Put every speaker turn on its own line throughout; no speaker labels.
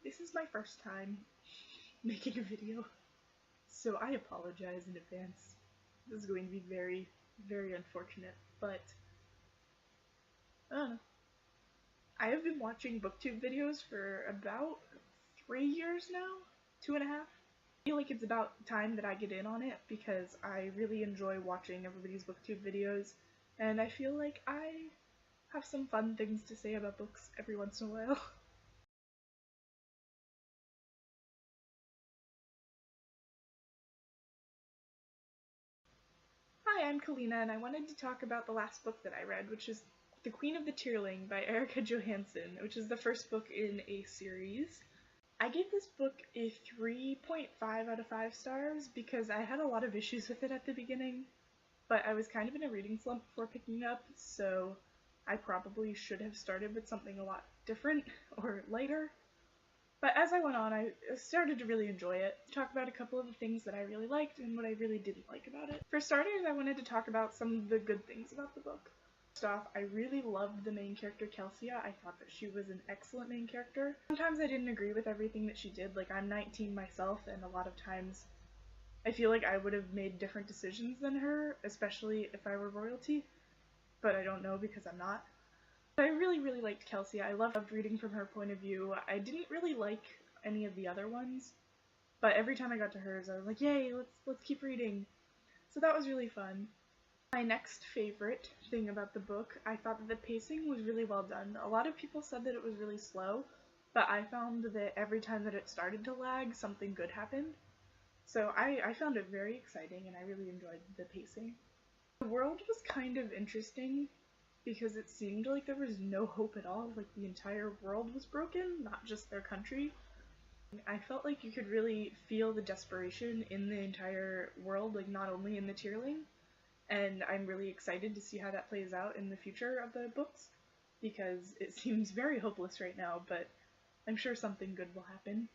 This is my first time making a video, so I apologize in advance. This is going to be very, very unfortunate, but I don't know. I have been watching booktube videos for about 3 years now, 2.5. I feel like it's about time that I get in on it because I really enjoy watching everybody's booktube videos, and I feel like I have some fun things to say about books every once in a while. Hi, I'm Kalina, and I wanted to talk about the last book that I read, which is The Queen of the Tearling by Erika Johansen, which is the first book in a series. I gave this book a 3.5 out of 5 stars because I had a lot of issues with it at the beginning, but I was kind of in a reading slump before picking it up, so I probably should have started with something a lot different or lighter. But as I went on, I started to really enjoy it, talk about a couple of the things that I really liked and what I really didn't like about it. For starters, I wanted to talk about some of the good things about the book. First off, I really loved the main character, Kalina. I thought that she was an excellent main character. Sometimes I didn't agree with everything that she did, like I'm 19 myself, and a lot of times I feel like I would have made different decisions than her, especially if I were royalty, but I don't know because I'm not. I really, really liked Kalina. I loved reading from her point of view. I didn't really like any of the other ones, but every time I got to hers, I was like, yay, let's keep reading. So that was really fun. My next favorite thing about the book, I thought that the pacing was really well done. A lot of people said that it was really slow, but I found that every time that it started to lag, something good happened. So I found it very exciting, and I really enjoyed the pacing. The world was kind of interesting, because it seemed like there was no hope at all, like the entire world was broken, not just their country. I felt like you could really feel the desperation in the entire world, like not only in the Tearling, and I'm really excited to see how that plays out in the future of the books, because it seems very hopeless right now, but I'm sure something good will happen.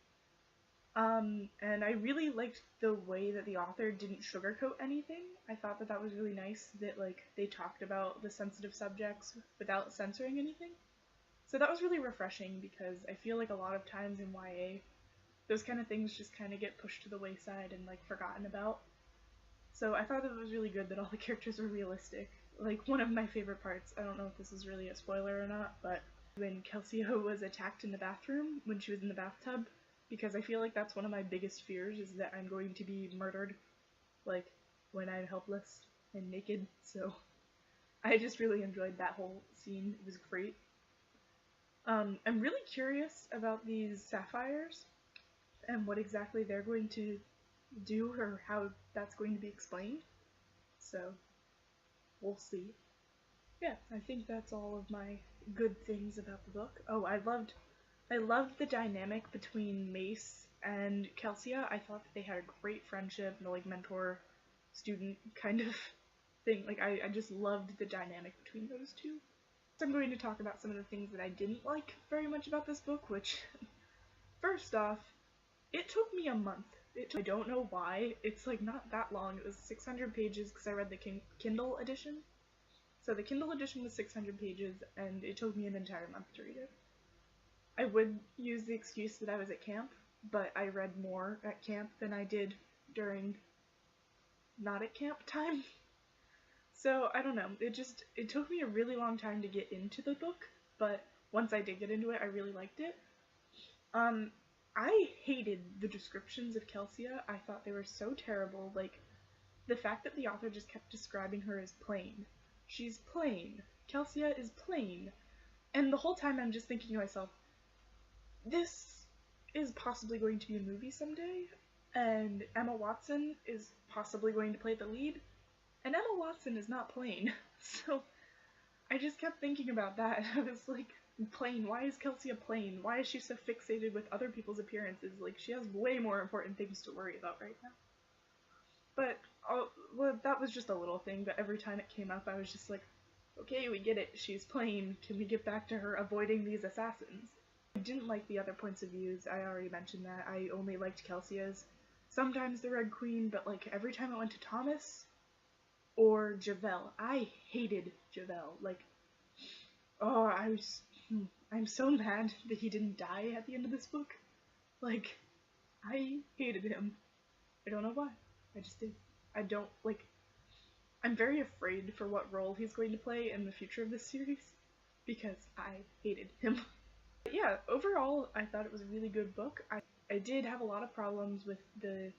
And I really liked the way that the author didn't sugarcoat anything. I thought that that was really nice that like they talked about the sensitive subjects without censoring anything. So that was really refreshing because I feel like a lot of times in YA, those kind of things just kind of get pushed to the wayside and like forgotten about. So I thought that it was really good that all the characters were realistic. Like one of my favorite parts, I don't know if this is really a spoiler or not, but when Kalina was attacked in the bathroom when she was in the bathtub, because I feel like that's one of my biggest fears is that I'm going to be murdered, like, when I'm helpless and naked, so I just really enjoyed that whole scene. It was great. I'm really curious about these sapphires and what exactly they're going to do or how that's going to be explained, so we'll see. Yeah, I think that's all of my good things about the book. Oh, I loved the dynamic between Mace and Kalina. I thought that they had a great friendship, like mentor-student kind of thing. Like I just loved the dynamic between those two. So I'm going to talk about some of the things that I didn't like very much about this book, which, first off, it took me a month. I don't know why. It's like not that long. It was 600 pages because I read the Kindle edition. So the Kindle edition was 600 pages, and it took me an entire month to read it. I would use the excuse that I was at camp, but I read more at camp than I did during not at camp time. So I don't know, it took me a really long time to get into the book, but once I did get into it, I really liked it. I hated the descriptions of Kalina. I thought they were so terrible, like, the fact that the author just kept describing her as plain. She's plain. Kalina is plain. And the whole time I'm just thinking to myself, this is possibly going to be a movie someday, and Emma Watson is possibly going to play the lead, and Emma Watson is not plain. So I just kept thinking about that. I was like, plain, why is Kalina plain? Why is she so fixated with other people's appearances? Like, she has way more important things to worry about right now. But, well, that was just a little thing, but every time it came up I was just like, okay, we get it, she's plain, can we get back to her avoiding these assassins? I didn't like the other points of views, I already mentioned that. I only liked Kalina's. Sometimes the Red Queen, but like every time it went to Thomas or Javel, I hated Javel. Like, oh, I'm so mad that he didn't die at the end of this book. Like, I hated him. I don't know why. I just did. I don't, like, I'm very afraid for what role he's going to play in the future of this series because I hated him. But yeah, overall, I thought it was a really good book. I did have a lot of problems with the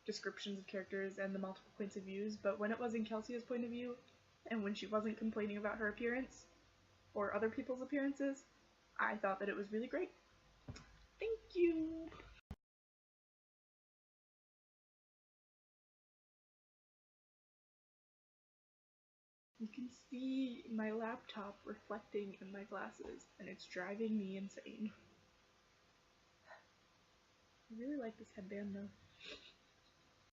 descriptions of characters and the multiple points of views, but when it was in Kelsia's point of view, and when she wasn't complaining about her appearance, or other people's appearances, I thought that it was really great. Thank you! You can see my laptop reflecting in my glasses, and it's driving me insane. I really like this headband though.